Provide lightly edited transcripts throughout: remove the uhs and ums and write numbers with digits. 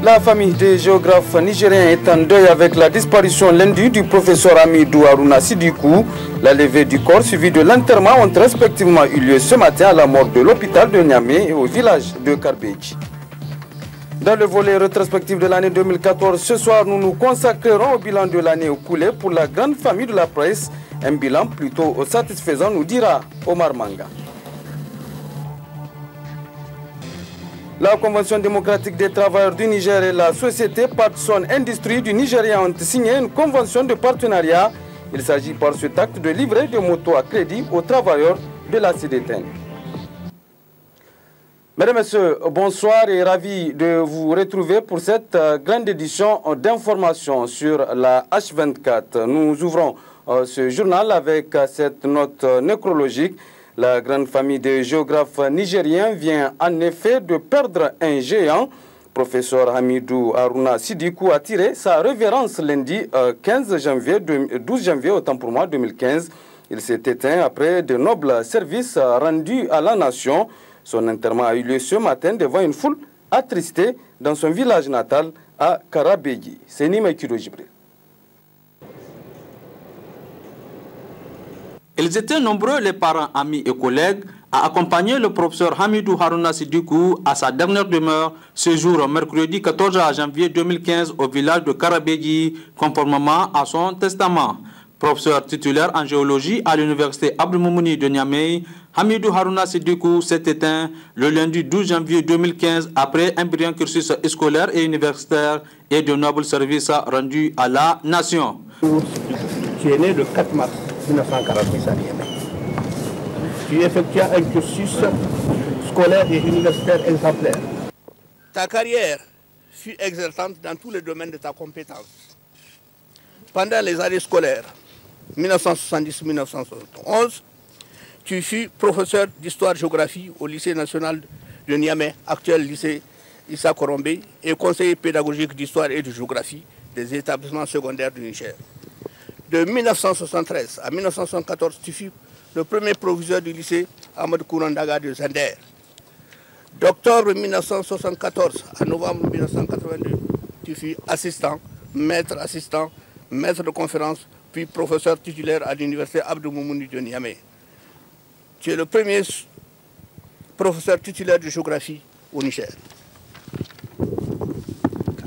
La famille des géographes nigériens est en deuil avec la disparition lundi du professeur Hamidou Haruna Sidikou. La levée du corps suivie de l'enterrement ont respectivement eu lieu ce matin à la morgue de l'hôpital de Niamey et au village de Karbéji. Dans le volet rétrospectif de l'année 2014, ce soir, nous nous consacrerons au bilan de l'année écoulée pour la grande famille de la presse. Un bilan plutôt satisfaisant, nous dira Omar Manga. La Convention démocratique des travailleurs du Niger et la société Patson Industrie du Nigeria ont signé une convention de partenariat. Il s'agit par cet acte de livrer des motos à crédit aux travailleurs de la CDTN. Mesdames et messieurs, bonsoir et ravi de vous retrouver pour cette grande édition d'information sur la H24. Nous ouvrons ce journal avec cette note nécrologique. La grande famille des géographes nigériens vient en effet de perdre un géant. Professeur Hamidou Haruna Sidikou a tiré sa révérence lundi 12 janvier autant pour moi 2015. Il s'est éteint après de nobles services rendus à la nation. Son enterrement a eu lieu ce matin devant une foule attristée dans son village natal à Karabégi. C'est Nima Kiro Jibril. Ils étaient nombreux, les parents, amis et collègues, à accompagner le professeur Hamidou Haruna Sidikou à sa dernière demeure ce jour, mercredi 14 janvier 2015, au village de Karabégi, conformément à son testament. Professeur titulaire en géologie à l'université Abdou Moumouni de Niamey, Hamidou Haruna Sidikou s'est éteint le lundi 12 janvier 2015 après un brillant cursus scolaire et universitaire et de nobles services rendus à la nation. Tu es né le 4 mars 1946 à Niamey. Tu effectuas un cursus scolaire et universitaire exemplaire. Ta carrière fut exaltante dans tous les domaines de ta compétence. Pendant les années scolaires 1970-1971, tu fus professeur d'histoire-géographie au lycée national de Niamey, actuel lycée Issa Korombe, et conseiller pédagogique d'histoire et de géographie des établissements secondaires du Niger. De 1973 à 1974, tu fus le premier proviseur du lycée Ahmed Kourandaga de Zender. D'octobre 1974 à novembre 1982, tu fus assistant, maître de conférence, puis professeur titulaire à l'université Abdou Moumouni de Niamey. Tu es le premier professeur titulaire de géographie au Niger.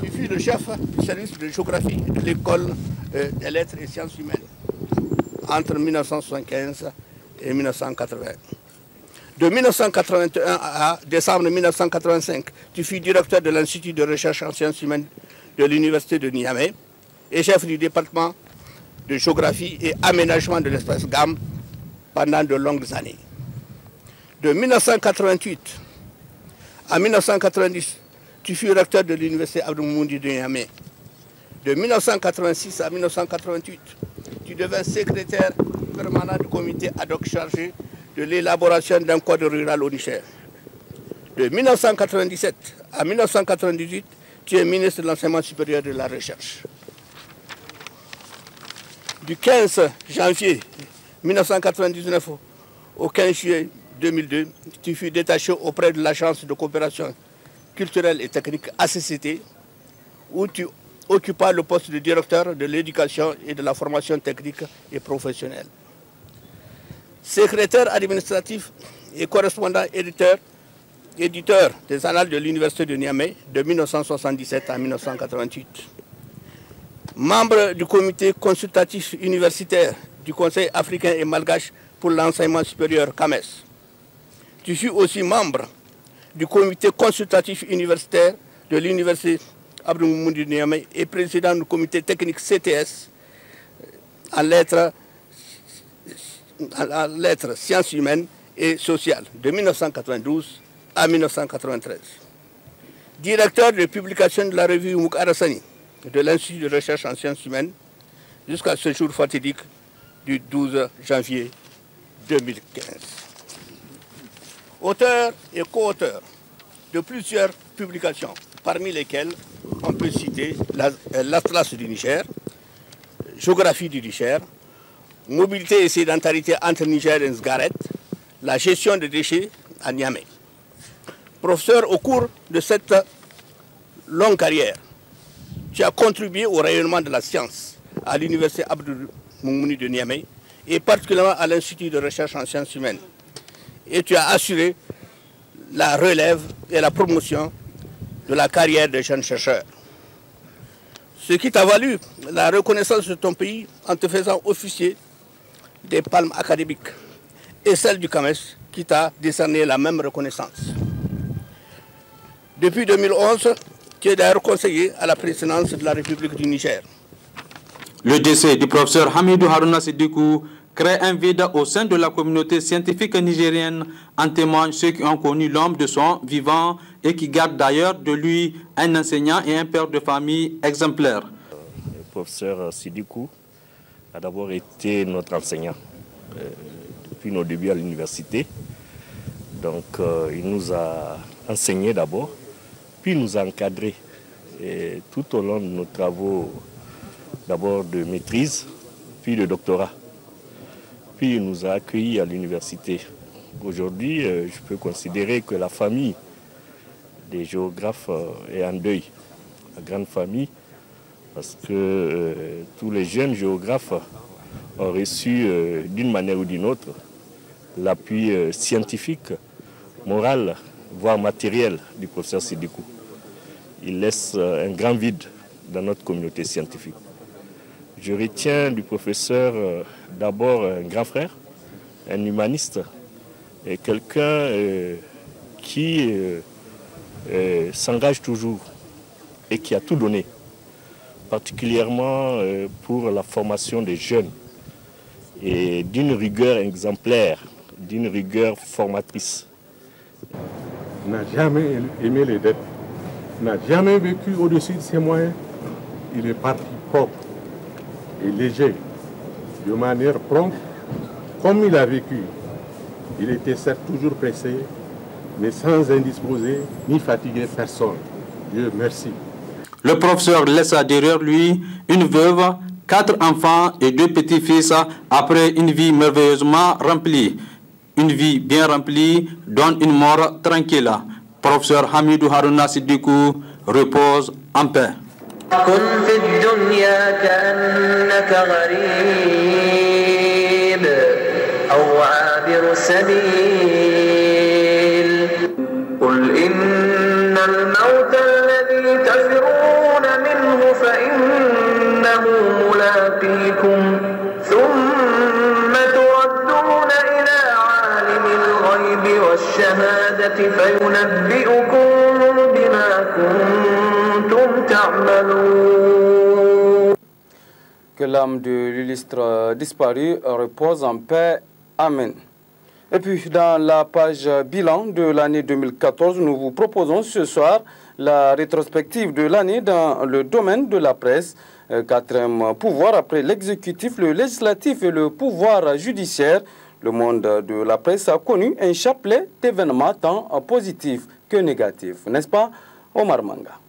Tu fus le chef du service de géographie de l'école des lettres et sciences humaines entre 1975 et 1980. De 1981 à décembre 1985, tu fus directeur de l'Institut de recherche en sciences humaines de l'université de Niamey et chef du département de géographie et aménagement de l'espace GAM pendant de longues années. De 1988 à 1990, tu fus recteur de l'université Abdou Moumouni de Niamey. De 1986 à 1988, tu devins secrétaire permanent du comité ad hoc chargé de l'élaboration d'un code rural au Niger. De 1997 à 1998, tu es ministre de l'enseignement supérieur et de la recherche. Du 15 janvier 1999 au 15 juillet 2002, tu fus détaché auprès de l'Agence de coopération culturelle et technique ACCT, où tu occupas le poste de directeur de l'éducation et de la formation technique et professionnelle. Secrétaire administratif et correspondant éditeur des Annales de l'Université de Niamey de 1977 à 1988. Membre du comité consultatif universitaire du Conseil africain et malgache pour l'enseignement supérieur CAMES. Tu fus aussi membre du comité consultatif universitaire de l'Université Abdou Moumouni de Niamey et président du comité technique CTS en lettres sciences humaines et sociales de 1992 à 1993. Directeur de publication de la revue Mouk Arassani de l'Institut de recherche en sciences humaines jusqu'à ce jour fatidique du 12 janvier 2015. Auteur et co-auteur de plusieurs publications, parmi lesquelles on peut citer l'Atlas du Niger, Géographie du Niger, Mobilité et sédentarité entre Niger et Nzgaret, la gestion des déchets à Niamey. Professeur au cours de cette longue carrière, tu as contribué au rayonnement de la science à l'université Abdou Moumouni de Niamey et particulièrement à l'Institut de recherche en sciences humaines. Et tu as assuré la relève et la promotion de la carrière des jeunes chercheurs. Ce qui t'a valu la reconnaissance de ton pays en te faisant officier des palmes académiques et celle du CAMES qui t'a décerné la même reconnaissance. Depuis 2011, tu es d'ailleurs conseiller à la présidence de la République du Niger. Le décès du professeur Hamidou Harouna Siddikou crée un vide au sein de la communauté scientifique nigérienne, en témoignent ceux qui ont connu l'homme de son vivant et qui gardent d'ailleurs de lui un enseignant et un père de famille exemplaire. Le professeur Siddikou a d'abord été notre enseignant depuis nos débuts à l'université. Donc il nous a enseigné d'abord, puis il nous a encadrés tout au long de nos travaux, d'abord de maîtrise, puis de doctorat. Puis il nous a accueillis à l'université. Aujourd'hui, je peux considérer que la famille des géographes est en deuil, la grande famille, parce que tous les jeunes géographes ont reçu d'une manière ou d'une autre l'appui scientifique, moral, voire matériel du professeur Siddikou. Il laisse un grand vide dans notre communauté scientifique. Je retiens du professeur d'abord un grand frère, un humaniste, et quelqu'un qui s'engage toujours et qui a tout donné, particulièrement pour la formation des jeunes, et d'une rigueur exemplaire, d'une rigueur formatrice. Il n'a jamais aimé les dettes, il n'a jamais vécu au-dessus de ses moyens, il est parti propre et léger, de manière prompte, comme il a vécu. Il était certes toujours pressé, mais sans indisposer ni fatiguer personne. Dieu merci. Le professeur laissa derrière lui une veuve, 4 enfants et 2 petits-fils après une vie merveilleusement remplie. Une vie bien remplie donne une mort tranquille. Professeur Hamidou Harouna Siddikou repose en paix. كن في الدنيا كأنك غريب أو عابر سبيل قل إن الموت الذي تفرون منه فإنه ملاقيكم ثم تردون إلى عالم الغيب والشهادة فينبئكم بما كنتم تعملون. Que l'âme de l'illustre disparu repose en paix. Amen. Et puis, dans la page bilan de l'année 2014, nous vous proposons ce soir la rétrospective de l'année dans le domaine de la presse. Quatrième pouvoir après l'exécutif, le législatif et le pouvoir judiciaire. Le monde de la presse a connu un chapelet d'événements tant positifs que négatifs. N'est-ce pas, Omar Manga?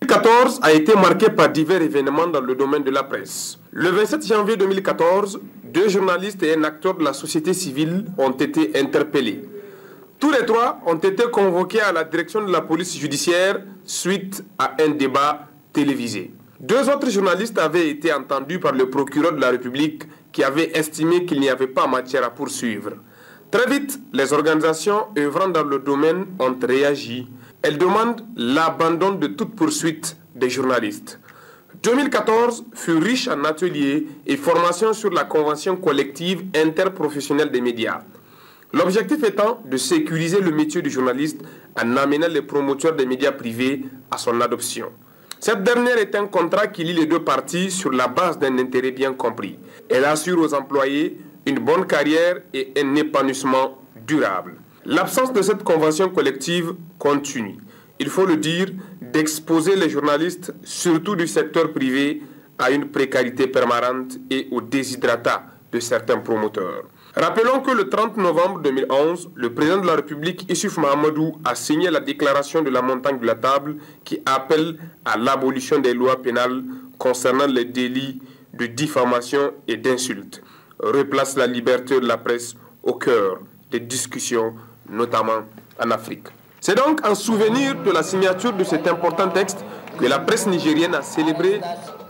2014 a été marqué par divers événements dans le domaine de la presse. Le 27 janvier 2014, 2 journalistes et un acteur de la société civile ont été interpellés. Tous les 3 ont été convoqués à la direction de la police judiciaire suite à un débat télévisé. 2 autres journalistes avaient été entendus par le procureur de la République qui avait estimé qu'il n'y avait pas matière à poursuivre. Très vite, les organisations œuvrant dans le domaine ont réagi. Elles demandent l'abandon de toute poursuite des journalistes. 2014 fut riche en ateliers et formations sur la convention collective interprofessionnelle des médias. L'objectif étant de sécuriser le métier du journaliste en amenant les promoteurs des médias privés à son adoption. Cette dernière est un contrat qui lie les 2 parties sur la base d'un intérêt bien compris. Elle assure aux employés une bonne carrière et un épanouissement durable. L'absence de cette convention collective continue, il faut le dire, d'exposer les journalistes, surtout du secteur privé, à une précarité permanente et au déshydratat de certains promoteurs. Rappelons que le 30 novembre 2011, le président de la République, Issouf Mahamadou, a signé la déclaration de la montagne de la table qui appelle à l'abolition des lois pénales concernant les délits de diffamation et d'insulte. Replace la liberté de la presse au cœur des discussions, notamment en Afrique. C'est donc en souvenir de la signature de cet important texte que la presse nigérienne a célébré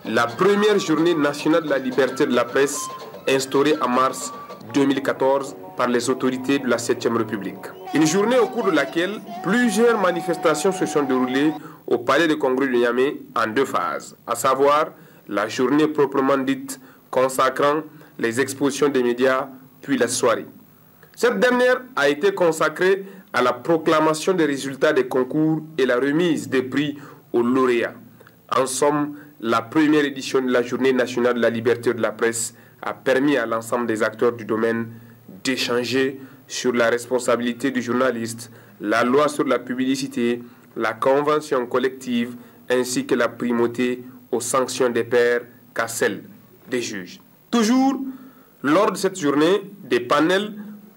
la première journée nationale de la liberté de la presse instaurée en mars 2014 par les autorités de la 7e République. Une journée au cours de laquelle plusieurs manifestations se sont déroulées au Palais de Congrès de Niamey en 2 phases, à savoir la journée proprement dite consacrant les expositions des médias, puis la soirée. Cette dernière a été consacrée à la proclamation des résultats des concours et la remise des prix aux lauréats. En somme, la première édition de la Journée nationale de la liberté de la presse a permis à l'ensemble des acteurs du domaine d'échanger sur la responsabilité du journaliste, la loi sur la publicité, la convention collective ainsi que la primauté aux sanctions des pairs qu'à celles des juges. Toujours, lors de cette journée, des panels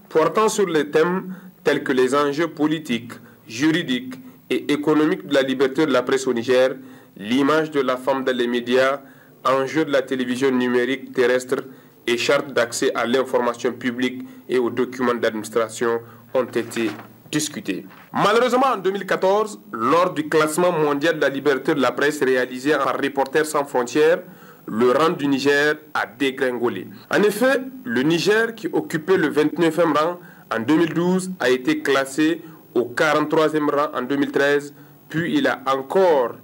portant sur les thèmes tels que les enjeux politiques, juridiques et économiques de la liberté de la presse au Niger, l'image de la femme dans les médias, enjeux de la télévision numérique terrestre et charte d'accès à l'information publique et aux documents d'administration ont été discutés. Malheureusement, en 2014, lors du classement mondial de la liberté de la presse réalisé par Reporters sans frontières, le rang du Niger a dégringolé. En effet, le Niger, qui occupait le 29e rang en 2012, a été classé au 43e rang en 2013, puis il a encore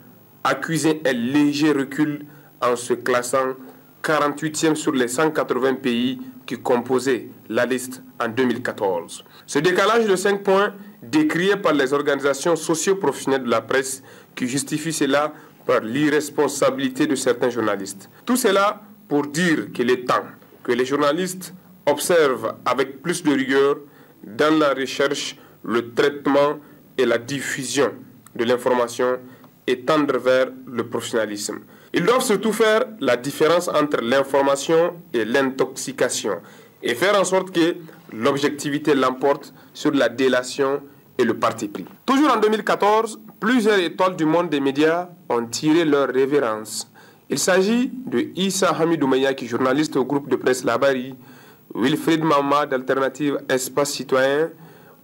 accusé un léger recul en se classant 48e sur les 180 pays qui composaient la liste en 2014. Ce décalage de 5 points, décrié par les organisations socio-professionnelles de la presse, qui justifie cela par l'irresponsabilité de certains journalistes. Tout cela pour dire qu'il est temps que les journalistes observent avec plus de rigueur dans la recherche, le traitement et la diffusion de l'information et tendre vers le professionnalisme. Ils doivent surtout faire la différence entre l'information et l'intoxication et faire en sorte que l'objectivité l'emporte sur la délation et le parti pris. Toujours en 2014, plusieurs étoiles du monde des médias ont tiré leur révérence. Il s'agit de Issa Hamidou Mayaki, journaliste au groupe de presse Labari, Wilfried Mama d'Alternative Espace Citoyen,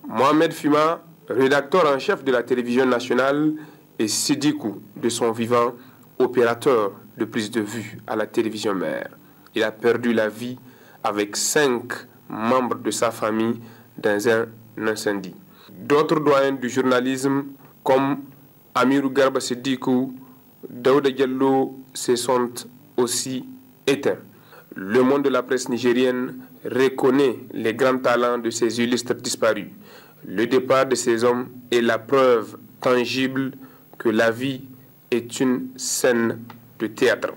Mohamed Fima, rédacteur en chef de la télévision nationale, et Sidikou, de son vivant, opérateur de prise de vue à la télévision mère. Il a perdu la vie avec 5 membres de sa famille dans un incendie. D'autres doyens du journalisme comme Amirou Garba Sidikou, Daouda Diallo se sont aussi éteints. Le monde de la presse nigérienne reconnaît les grands talents de ces illustres disparus. Le départ de ces hommes est la preuve tangible que la vie est une scène de théâtre.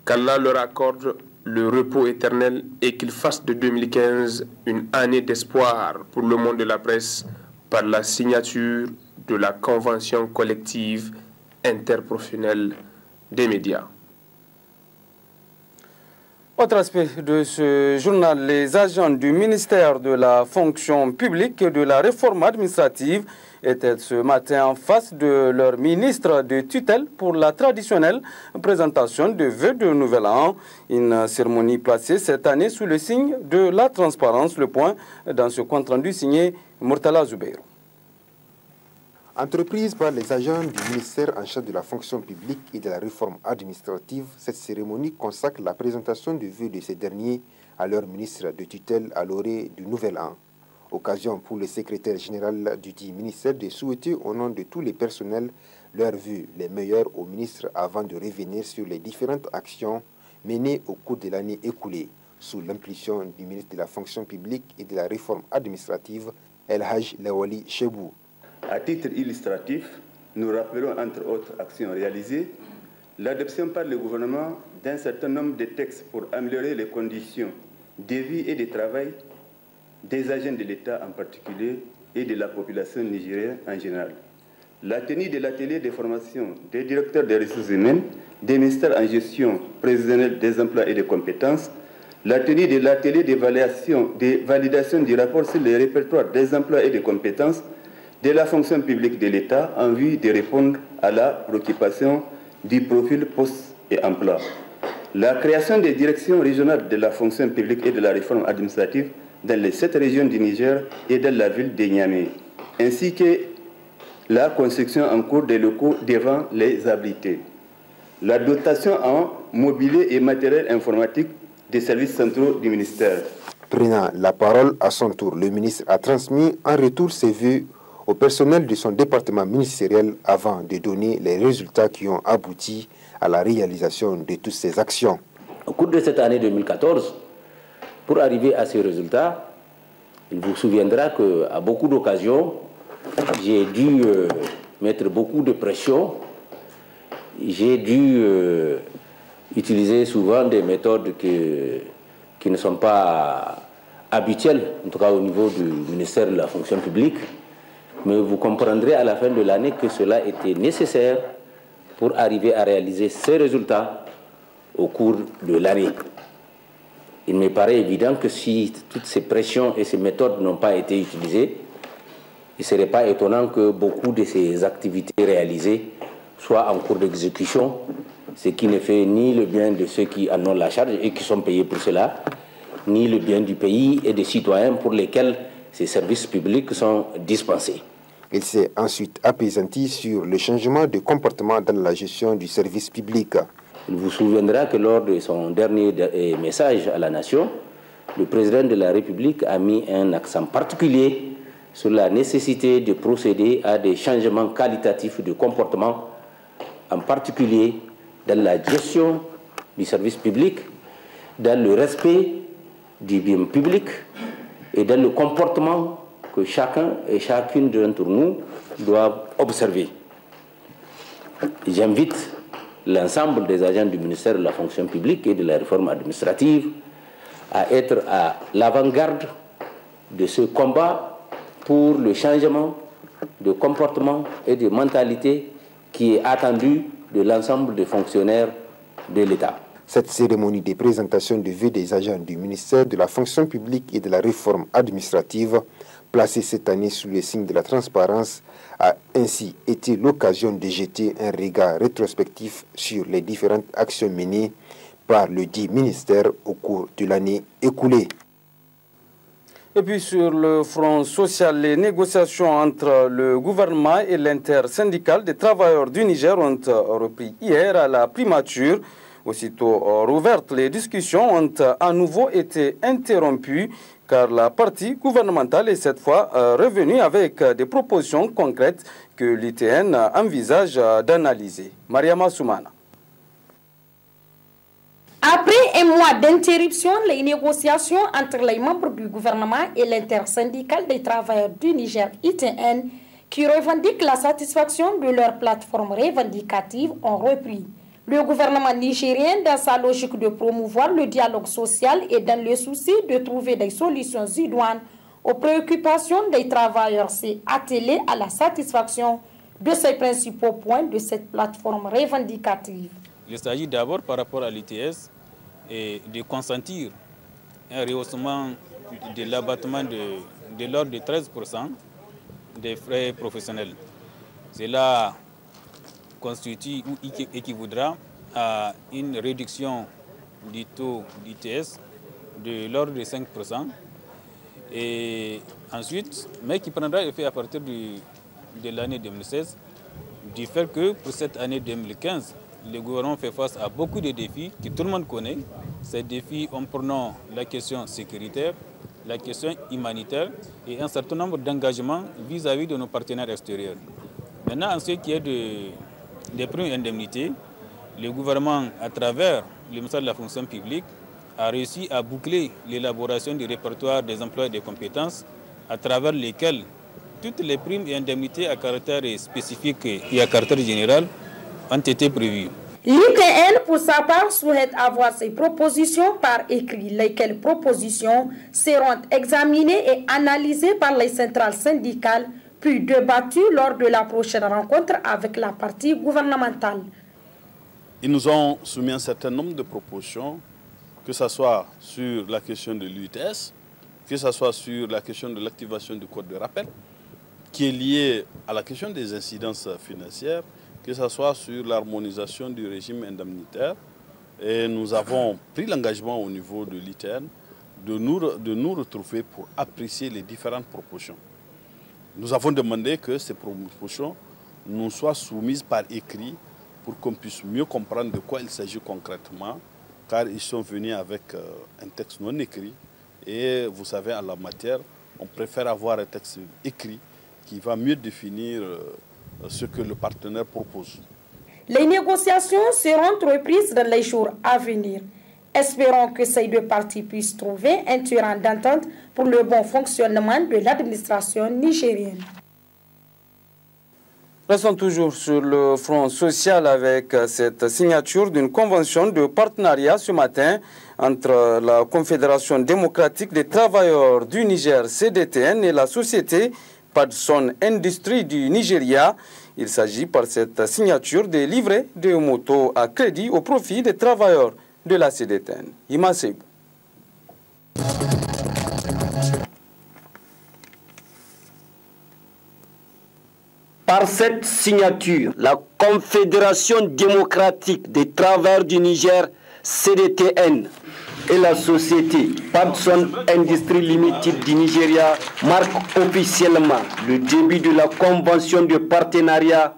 Qu'Allah leur accorde le repos éternel et qu'il fasse de 2015 une année d'espoir pour le monde de la presse par la signature de la convention collective interprofessionnelle des médias. Autre aspect de ce journal, les agents du ministère de la fonction publique et de la réforme administrative étaient ce matin en face de leur ministre de tutelle pour la traditionnelle présentation de vœux de Nouvel An. Une cérémonie placée cette année sous le signe de la transparence. Le point dans ce compte-rendu signé Murtala Zoubeiro. Entreprise par les agents du ministère en charge de la fonction publique et de la réforme administrative, cette cérémonie consacre la présentation de vœux de ces derniers à leur ministre de tutelle à l'orée du Nouvel An. Occasion pour le secrétaire général du dit ministère de souhaiter au nom de tous les personnels leurs vœux les meilleurs au ministre avant de revenir sur les différentes actions menées au cours de l'année écoulée sous l'impulsion du ministre de la fonction publique et de la réforme administrative, El Haj Lawali Chebou. À titre illustratif, nous rappelons entre autres actions réalisées l'adoption par le gouvernement d'un certain nombre de textes pour améliorer les conditions de vie et de travail des agents de l'État en particulier et de la population nigérienne en général. La tenue de l'atelier de formation des directeurs des ressources humaines, des ministères en gestion prévisionnelle des emplois et des compétences, la tenue de l'atelier de validation du rapport sur les répertoires des emplois et des compétences de la fonction publique de l'État en vue de répondre à la préoccupation du profil poste et emploi. La création des directions régionales de la fonction publique et de la réforme administrative dans les 7 régions du Niger et dans la ville de Niamey, ainsi que la construction en cours des locaux devant les abriter, la dotation en mobilier et matériel informatique des services centraux du ministère. Prenant la parole à son tour, le ministre a transmis en retour ses vœux au personnel de son département ministériel avant de donner les résultats qui ont abouti à la réalisation de toutes ces actions. Au cours de cette année 2014, pour arriver à ces résultats, il vous souviendra qu'à beaucoup d'occasions, j'ai dû mettre beaucoup de pression. J'ai dû utiliser souvent des méthodes qui ne sont pas habituelles, en tout cas au niveau du ministère de la fonction publique. Mais vous comprendrez à la fin de l'année que cela était nécessaire pour arriver à réaliser ces résultats au cours de l'année. Il me paraît évident que si toutes ces pressions et ces méthodes n'ont pas été utilisées, il ne serait pas étonnant que beaucoup de ces activités réalisées soient en cours d'exécution, ce qui ne fait ni le bien de ceux qui en ont la charge et qui sont payés pour cela, ni le bien du pays et des citoyens pour lesquels ces services publics sont dispensés. Il s'est ensuite apaisanti sur le changement de comportement dans la gestion du service public. Il vous souviendra que lors de son dernier message à la nation, le président de la République a mis un accent particulier sur la nécessité de procéder à des changements qualitatifs de comportement, en particulier dans la gestion du service public, dans le respect du bien public et dans le comportement que chacun et chacune d'entre nous doivent observer. J'invite l'ensemble des agents du ministère de la fonction publique et de la réforme administrative à être à l'avant-garde de ce combat pour le changement de comportement et de mentalité qui est attendu de l'ensemble des fonctionnaires de l'État. Cette cérémonie de présentation de vœux des agents du ministère de la fonction publique et de la réforme administrative, placée cette année sous le signe de la transparence, a ainsi été l'occasion de jeter un regard rétrospectif sur les différentes actions menées par le dit ministère au cours de l'année écoulée. Et puis sur le front social, les négociations entre le gouvernement et l'intersyndicale des travailleurs du Niger ont repris hier à la primature. Aussitôt rouvertes, les discussions ont à nouveau été interrompues car la partie gouvernementale est cette fois revenue avec des propositions concrètes que l'ITN envisage d'analyser. Mariama Soumana. Après un mois d'interruption, les négociations entre les membres du gouvernement et l'intersyndicale des travailleurs du Niger, ITN, qui revendiquent la satisfaction de leur plateforme revendicative, ont repris. Le gouvernement nigérien, dans sa logique de promouvoir le dialogue social et dans le souci de trouver des solutions idoines aux préoccupations des travailleurs, s'est attelé à la satisfaction de ces principaux points de cette plateforme revendicative. Il s'agit d'abord par rapport à l'ITS et de consentir un rehaussement de l'abattement de l'ordre de 13% des frais professionnels. Cela constitue ou équivaudra à une réduction du taux d'ITS de l'ordre de 5%. Et ensuite, mais qui prendra effet à partir de l'année 2016, du fait que pour cette année 2015, le gouvernement fait face à beaucoup de défis que tout le monde connaît. Ces défis ont pour nom la question sécuritaire, la question humanitaire et un certain nombre d'engagements vis-à-vis de nos partenaires extérieurs. Maintenant, en ce qui est des primes et indemnités, le gouvernement, à travers le ministère de la fonction publique, a réussi à boucler l'élaboration du répertoire des emplois et des compétences à travers lesquels toutes les primes et indemnités à caractère spécifique et à caractère général ont été prévues. L'ITN, pour sa part, souhaite avoir ces propositions par écrit, lesquelles propositions seront examinées et analysées par les centrales syndicales, puis débattues lors de la prochaine rencontre avec la partie gouvernementale. Ils nous ont soumis un certain nombre de propositions, que ce soit sur la question de l'UTS, que ce soit sur la question de l'activation du code de rappel, qui est liée à la question des incidences financières, que ce soit sur l'harmonisation du régime indemnitaire. Et nous avons pris l'engagement au niveau de l'ITN de nous retrouver pour apprécier les différentes propositions. nous avons demandé que ces propositions nous soient soumises par écrit pour qu'on puisse mieux comprendre de quoi il s'agit concrètement, car ils sont venus avec un texte non écrit. Et vous savez, en la matière, on préfère avoir un texte écrit qui va mieux définir ce que le partenaire propose. Les négociations seront reprises dans les jours à venir. Espérons que ces deux parties puissent trouver un terrain d'entente pour le bon fonctionnement de l'administration nigérienne. Restons toujours sur le front social avec cette signature d'une convention de partenariat ce matin entre la Confédération démocratique des travailleurs du Niger, CDTN, et la société Padson Industries du Nigeria. Il s'agit par cette signature de livrer des motos à crédit au profit des travailleurs de la CDTN. Ima Seibou. Par cette signature, la Confédération démocratique des travailleurs du Niger, CDTN, et la société Padson Industries Limited du Nigeria marquent officiellement le début de la convention de partenariat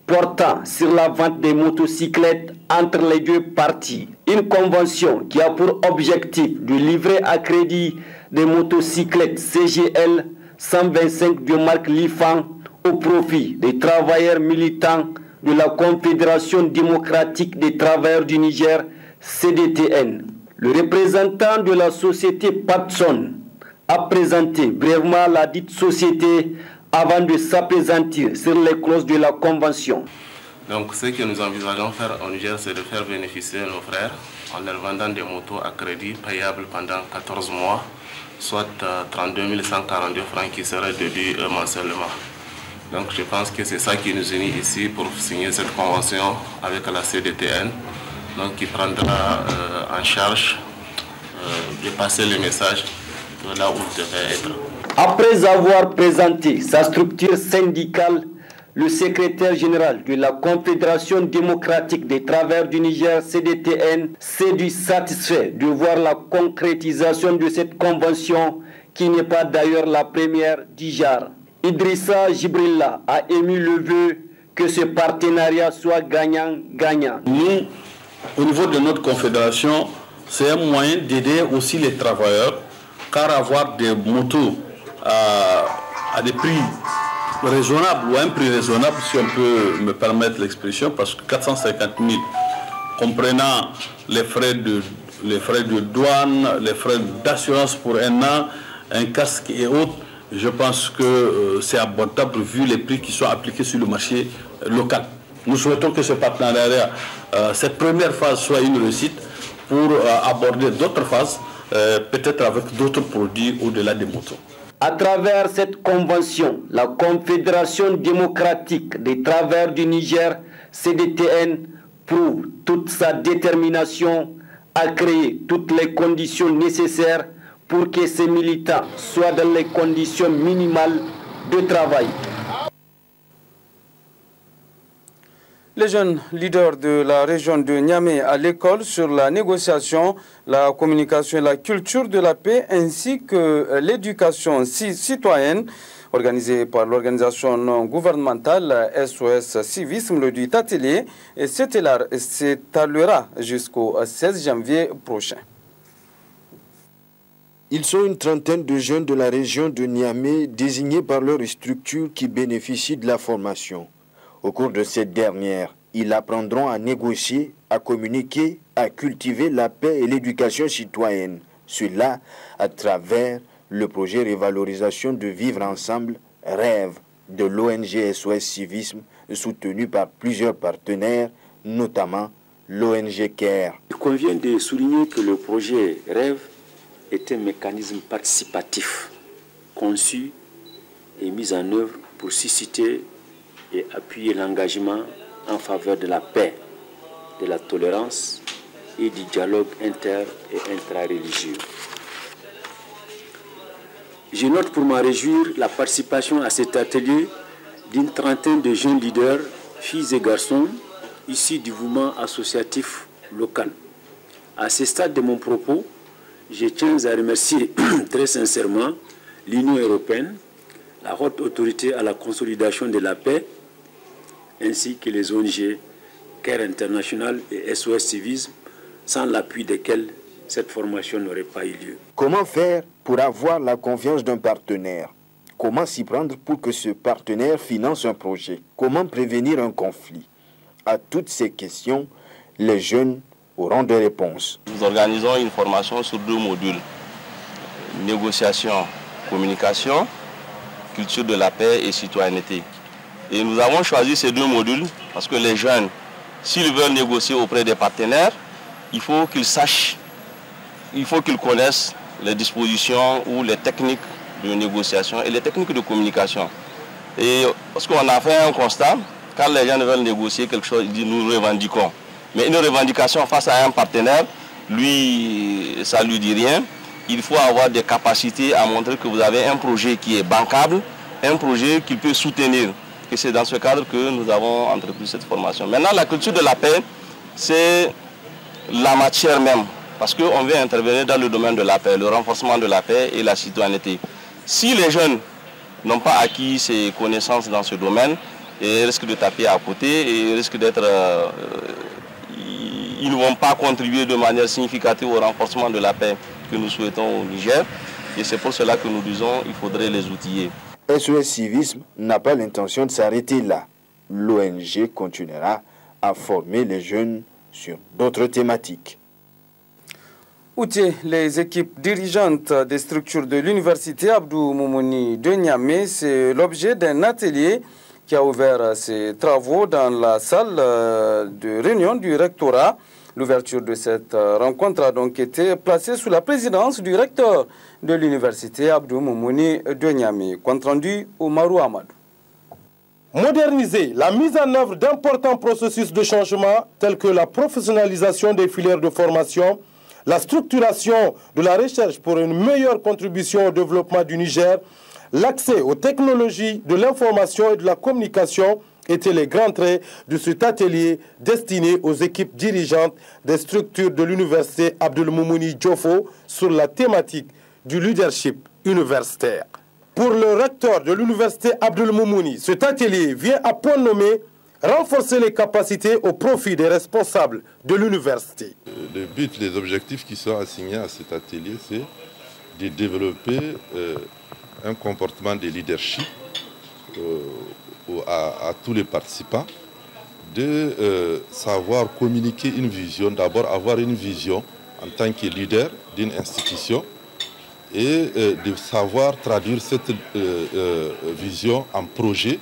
portant sur la vente des motocyclettes entre les deux parties. Une convention qui a pour objectif de livrer à crédit des motocyclettes CGL 125 de marque Lifan au profit des travailleurs militants de la Confédération démocratique des travailleurs du Niger, CDTN. Le représentant de la société Padson a présenté brièvement la dite société avant de s'appesantir sur les clauses de la convention. Donc ce que nous envisageons faire au Niger, c'est de faire bénéficier nos frères en leur vendant des motos à crédit payables pendant 14 mois, soit 32 142 francs qui seraient déduits mensuellement. Donc je pense que c'est ça qui nous unit ici pour signer cette convention avec la CDTN, donc qui prendra en charge de passer les messages de là où ils devaient être. Après avoir présenté sa structure syndicale, le secrétaire général de la Confédération démocratique des travailleurs du Niger, CDTN, s'est dit satisfait de voir la concrétisation de cette convention, qui n'est pas d'ailleurs la première du genre. Idrissa Jibrilla a émis le vœu que ce partenariat soit gagnant-gagnant. Nous, au niveau de notre confédération, c'est un moyen d'aider aussi les travailleurs, car avoir des motos à des prix raisonnables ou à un prix raisonnable, si on peut me permettre l'expression, parce que 450 000, comprenant les frais de douane, les frais d'assurance pour un an, un casque et autres, je pense que c'est abordable vu les prix qui sont appliqués sur le marché local. Nous souhaitons que ce partenariat, cette première phase, soit une réussite pour aborder d'autres phases, peut-être avec d'autres produits au-delà des motos. À travers cette convention, la Confédération démocratique des travailleurs du Niger, CDTN, prouve toute sa détermination à créer toutes les conditions nécessaires pour que ces militants soient dans les conditions minimales de travail. Les jeunes leaders de la région de Niamey à l'école sur la négociation, la communication et la culture de la paix, ainsi que l'éducation citoyenne, organisée par l'organisation non gouvernementale SOS Civisme, le dit atelier, s'étalera jusqu'au 16 janvier prochain. Ils sont une trentaine de jeunes de la région de Niamey désignés par leur structure qui bénéficient de la formation. Au cours de cette dernière, ils apprendront à négocier, à communiquer, à cultiver la paix et l'éducation citoyenne. Cela à travers le projet Révalorisation de Vivre Ensemble, rêve de l'ONG SOS Civisme, soutenu par plusieurs partenaires, notamment l'ONG CARE. Il convient de souligner que le projet rêve est un mécanisme participatif conçu et mis en œuvre pour susciter et appuyer l'engagement en faveur de la paix, de la tolérance et du dialogue inter- et intra-religieux. Je note pour m'en réjouir la participation à cet atelier d'une trentaine de jeunes leaders, filles et garçons, issus du mouvement associatif local. À ce stade de mon propos, je tiens à remercier très sincèrement l'Union européenne, la haute autorité à la consolidation de la paix, ainsi que les ONG CARE International et SOS Civisme, sans l'appui desquels cette formation n'aurait pas eu lieu. Comment faire pour avoir la confiance d'un partenaire? Comment s'y prendre pour que ce partenaire finance un projet? Comment prévenir un conflit? À toutes ces questions, les jeunes auront des réponses. Nous organisons une formation sur 2 modules. Négociation, communication, culture de la paix et citoyenneté. Et nous avons choisi ces 2 modules parce que les jeunes, s'ils veulent négocier auprès des partenaires, il faut qu'ils sachent, il faut qu'ils connaissent les dispositions ou les techniques de négociation et les techniques de communication. Et parce qu'on a fait un constat, quand les gens veulent négocier quelque chose, ils disent nous revendiquons. Mais une revendication face à un partenaire, lui, ça ne lui dit rien. Il faut avoir des capacités à montrer que vous avez un projet qui est bancable, un projet qui peut soutenir. Et c'est dans ce cadre que nous avons entrepris cette formation. Maintenant, la culture de la paix, c'est la matière même. Parce qu'on veut intervenir dans le domaine de la paix, le renforcement de la paix et la citoyenneté. Si les jeunes n'ont pas acquis ces connaissances dans ce domaine, ils risquent de taper à côté et ils risquent d'être... ils ne vont pas contribuer de manière significative au renforcement de la paix que nous souhaitons au Niger. Et c'est pour cela que nous disons qu'il faudrait les outiller. SOS Civisme n'a pas l'intention de s'arrêter là. L'ONG continuera à former les jeunes sur d'autres thématiques. Outiller les équipes dirigeantes des structures de l'université Abdou Moumouni de Niamey, c'est l'objet d'un atelier qui a ouvert ses travaux dans la salle de réunion du rectorat. L'ouverture de cette rencontre a donc été placée sous la présidence du recteur de l'université Abdou Moumouni de Niamey. Compte rendu Oumarou Amadou. Moderniser la mise en œuvre d'importants processus de changement tels que la professionnalisation des filières de formation, la structuration de la recherche pour une meilleure contribution au développement du Niger, l'accès aux technologies de l'information et de la communication étaient les grands traits de cet atelier destiné aux équipes dirigeantes des structures de l'université Abdou Moumouni Diofo sur la thématique du leadership universitaire. Pour le recteur de l'université Abdou Moumouni, cet atelier vient à point nommé renforcer les capacités au profit des responsables de l'université. Le but, les objectifs qui sont assignés à cet atelier, c'est de développer un comportement de leadership à tous les participants, de savoir communiquer une vision, d'abord avoir une vision en tant que leader d'une institution et de savoir traduire cette vision en projet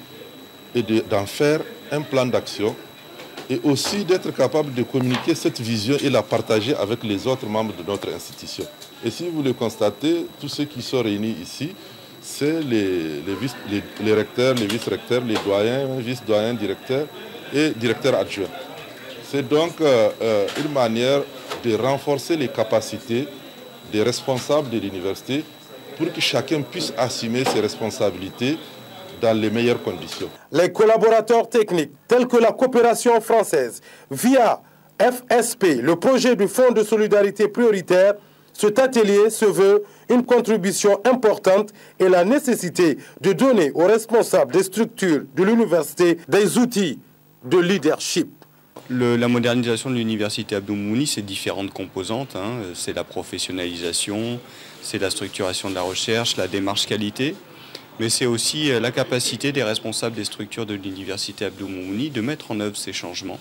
et d'en faire un plan d'action et aussi d'être capable de communiquer cette vision et la partager avec les autres membres de notre institution. Et si vous le constatez, tous ceux qui sont réunis ici, c'est les recteurs, les vice-recteurs, les doyens, vice-doyens, directeurs et directeurs adjoints. C'est donc une manière de renforcer les capacités des responsables de l'université pour que chacun puisse assumer ses responsabilités dans les meilleures conditions. Les collaborateurs techniques tels que la coopération française via FSP, le projet du Fonds de solidarité prioritaire, cet atelier se veut une contribution importante et la nécessité de donner aux responsables des structures de l'université des outils de leadership. La modernisation de l'université Abdou Moumouni, c'est différentes composantes. C'est la professionnalisation, c'est la structuration de la recherche, la démarche qualité. Mais c'est aussi la capacité des responsables des structures de l'université Abdou Moumouni de mettre en œuvre ces changements.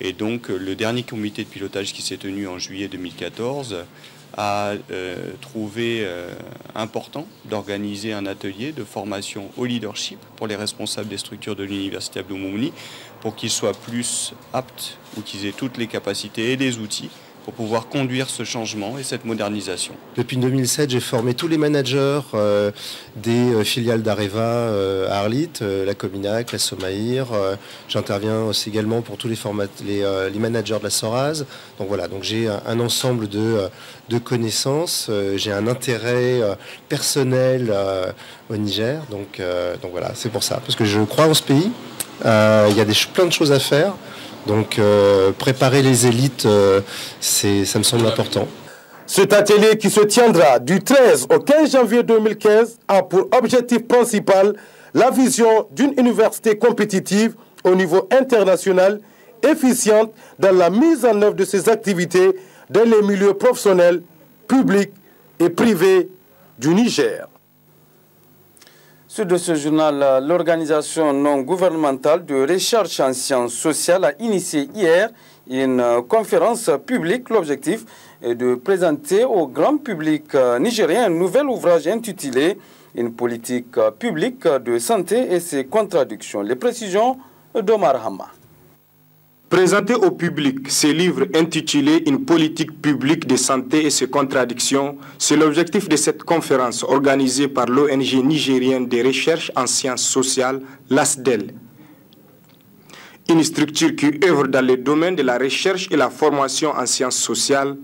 Et donc le dernier comité de pilotage qui s'est tenu en juillet 2014 a trouvé important d'organiser un atelier de formation au leadership pour les responsables des structures de l'université Abdou Moumouni pour qu'ils soient plus aptes ou qu'ils aient toutes les capacités et les outils pour pouvoir conduire ce changement et cette modernisation. Depuis 2007, j'ai formé tous les managers des filiales d'Areva à Arlit, la Cominac, la Somaïr. J'interviens aussi également pour tous les managers de la Soraz. Donc voilà, donc j'ai un ensemble de connaissances. J'ai un intérêt personnel au Niger. Donc voilà, c'est pour ça. Parce que je crois en ce pays. Il y a plein de choses à faire. Donc préparer les élites, ça me semble important. Cet atelier qui se tiendra du 13 au 15 janvier 2015 a pour objectif principal la vision d'une université compétitive au niveau international, efficiente dans la mise en œuvre de ses activités dans les milieux professionnels, publics et privés du Niger. Suite de ce journal, l'organisation non gouvernementale de recherche en sciences sociales a initié hier une conférence publique. L'objectif est de présenter au grand public nigérien un nouvel ouvrage intitulé « Une politique publique de santé et ses contradictions ». Les précisions d'Omar Hama. Présenter au public ce livre intitulé « Une politique publique de santé et ses contradictions », c'est l'objectif de cette conférence organisée par l'ONG nigérienne de recherche en sciences sociales, l'ASDEL. Une structure qui œuvre dans le domaine de la recherche et la formation en sciences sociales.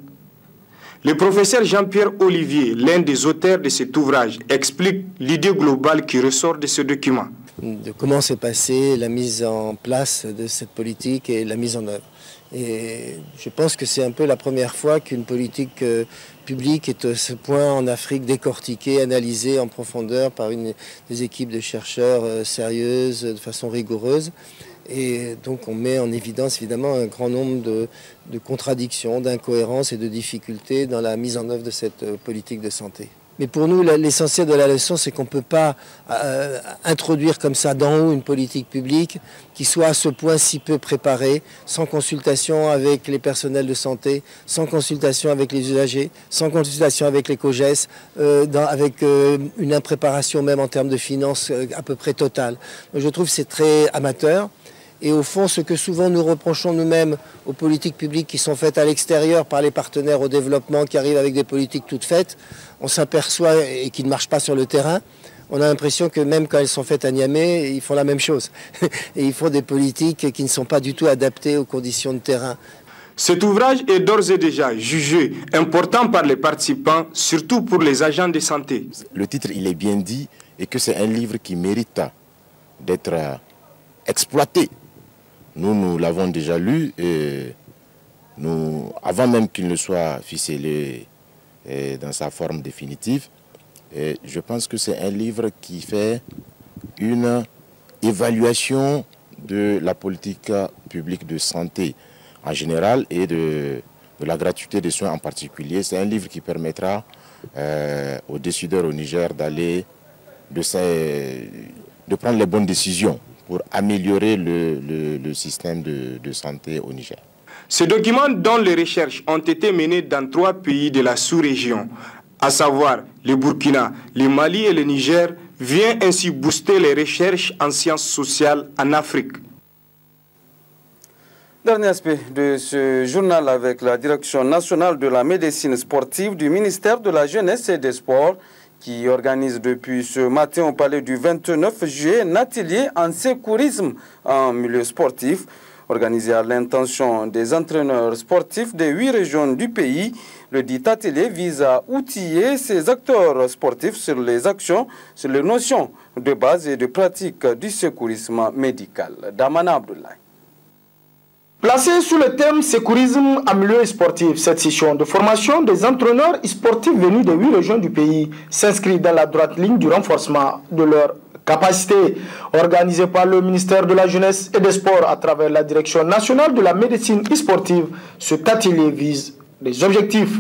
Le professeur Jean-Pierre Olivier, l'un des auteurs de cet ouvrage, explique l'idée globale qui ressort de ce document. De comment s'est passée la mise en place de cette politique et la mise en œuvre. Et je pense que c'est un peu la première fois qu'une politique publique est à ce point en Afrique décortiquée, analysée en profondeur par des équipes de chercheurs sérieuses, de façon rigoureuse. Et donc on met en évidence évidemment un grand nombre de contradictions, d'incohérences et de difficultés dans la mise en œuvre de cette politique de santé. Mais pour nous, l'essentiel de la leçon, c'est qu'on ne peut pas introduire comme ça d'en haut une politique publique qui soit à ce point si peu préparée, sans consultation avec les personnels de santé, sans consultation avec les usagers, sans consultation avec les COGES, avec une impréparation même en termes de finances à peu près totale. Je trouve que c'est très amateur. Et au fond, ce que souvent nous reprochons nous-mêmes aux politiques publiques qui sont faites à l'extérieur par les partenaires au développement qui arrivent avec des politiques toutes faites, on s'aperçoit et qui ne marchent pas sur le terrain. On a l'impression que même quand elles sont faites à Niamey, ils font la même chose. Et ils font des politiques qui ne sont pas du tout adaptées aux conditions de terrain. Cet ouvrage est d'ores et déjà jugé important par les participants, surtout pour les agents de santé. Le titre, il est bien dit et que c'est un livre qui mérite d'être exploité. Nous l'avons déjà lu et avant même qu'il ne soit ficelé dans sa forme définitive. Et je pense que c'est un livre qui fait une évaluation de la politique publique de santé en général et de la gratuité des soins en particulier. C'est un livre qui permettra aux décideurs au Niger de prendre les bonnes décisions pour améliorer le système de santé au Niger. Ces documents dont les recherches ont été menées dans 3 pays de la sous-région, à savoir le Burkina, le Mali et le Niger, vient ainsi booster les recherches en sciences sociales en Afrique. Dernier aspect de ce journal avec la Direction nationale de la médecine sportive du ministère de la Jeunesse et des Sports qui organise depuis ce matin au palais du 29 juillet un atelier en sécurisme en milieu sportif, organisé à l'intention des entraîneurs sportifs des 8 régions du pays. Le dit atelier vise à outiller ces acteurs sportifs sur les actions, sur les notions de base et de pratique du sécurisme médical. Damana Abdoulaye. Placée sous le thème sécurisme en milieu sportif, cette session de formation des entraîneurs sportifs venus des 8 régions du pays s'inscrit dans la droite ligne du renforcement de leur capacité. Organisée par le ministère de la Jeunesse et des Sports à travers la Direction nationale de la médecine sportive, cet atelier vise des objectifs: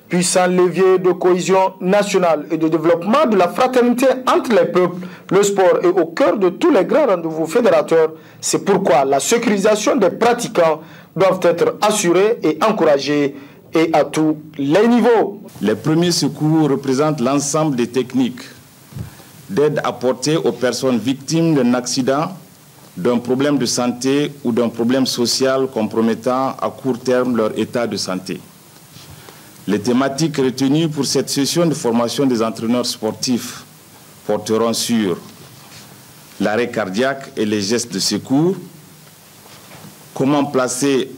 puissant levier de cohésion nationale et de développement de la fraternité entre les peuples. Le sport est au cœur de tous les grands rendez-vous fédérateurs. C'est pourquoi la sécurisation des pratiquants doit être assurée et encouragée, et à tous les niveaux. Les premiers secours représentent l'ensemble des techniques d'aide apportée aux personnes victimes d'un accident, d'un problème de santé ou d'un problème social compromettant à court terme leur état de santé. Les thématiques retenues pour cette session de formation des entraîneurs sportifs porteront sur l'arrêt cardiaque et les gestes de secours, comment placer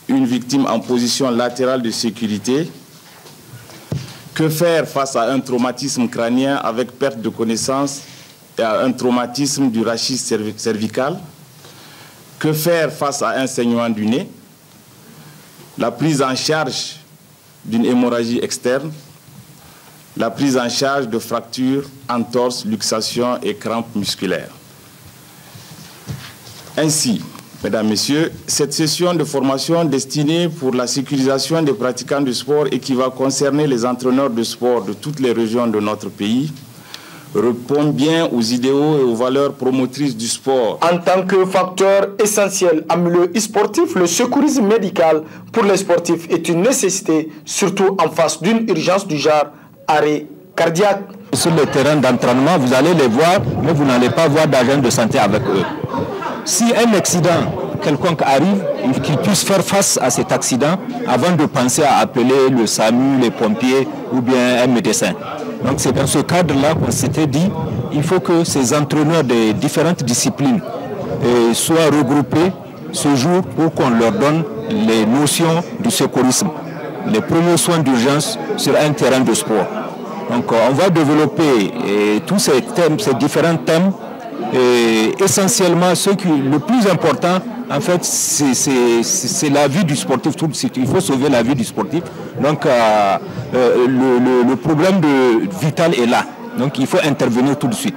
une victime en position latérale de sécurité, que faire face à un traumatisme crânien avec perte de connaissance et à un traumatisme du rachis cervical, que faire face à un saignement du nez, la prise en charge d'une hémorragie externe, la prise en charge de fractures, entorses, luxations et crampes musculaires. Ainsi, mesdames, messieurs, cette session de formation destinée pour la sécurisation des pratiquants du sport et qui va concerner les entraîneurs de sport de toutes les régions de notre pays répond bien aux idéaux et aux valeurs promotrices du sport. En tant que facteur essentiel en milieu sportif, le secourisme médical pour les sportifs est une nécessité, surtout en face d'une urgence du genre arrêt cardiaque. Sur le terrain d'entraînement, vous allez les voir, mais vous n'allez pas voir d'agents de santé avec eux. Si un accident quelconque arrive, qu'ils puissent faire face à cet accident avant de penser à appeler le SAMU, les pompiers ou bien un médecin. Donc c'est dans ce cadre-là qu'on s'était dit il faut que ces entraîneurs des différentes disciplines soient regroupés ce jour pour qu'on leur donne les notions du secourisme, les premiers soins d'urgence sur un terrain de sport. Donc on va développer tous ces thèmes, ces différents thèmes. Et essentiellement, le plus important, en fait, c'est la vie du sportif tout de suite. Il faut sauver la vie du sportif. Donc, le problème vital est là. Donc, il faut intervenir tout de suite.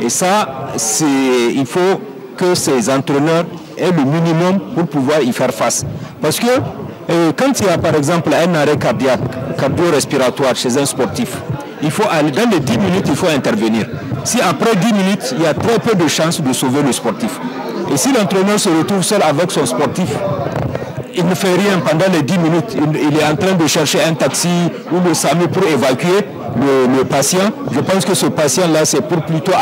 Et ça, il faut que ces entraîneurs aient le minimum pour pouvoir y faire face. Parce que quand il y a, par exemple, un arrêt cardiaque, cardio-respiratoire chez un sportif, il faut aller dans les 10 minutes, il faut intervenir. Si après 10 minutes, il y a très peu de chances de sauver le sportif. Et si l'entraîneur se retrouve seul avec son sportif, il ne fait rien pendant les 10 minutes, il est en train de chercher un taxi ou le SAMU pour évacuer le patient. Je pense que ce patient-là, c'est pour plutôt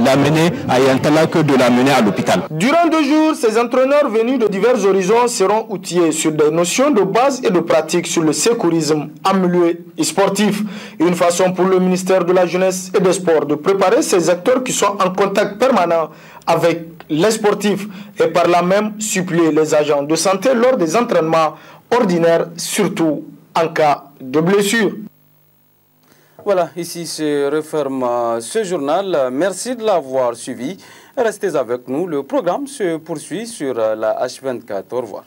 l'amener à Yantala que de l'amener à l'hôpital. Durant 2 jours, ces entraîneurs venus de divers horizons seront outillés sur des notions de base et de pratique sur le secourisme en milieu sportif. Une façon pour le ministère de la Jeunesse et des Sports de préparer ces acteurs qui sont en contact permanent avec les sportifs et par là même suppléer les agents de santé lors des entraînements ordinaires, surtout en cas de blessure. Voilà, ici se referme ce journal. Merci de l'avoir suivi. Restez avec nous. Le programme se poursuit sur la H24. Au revoir.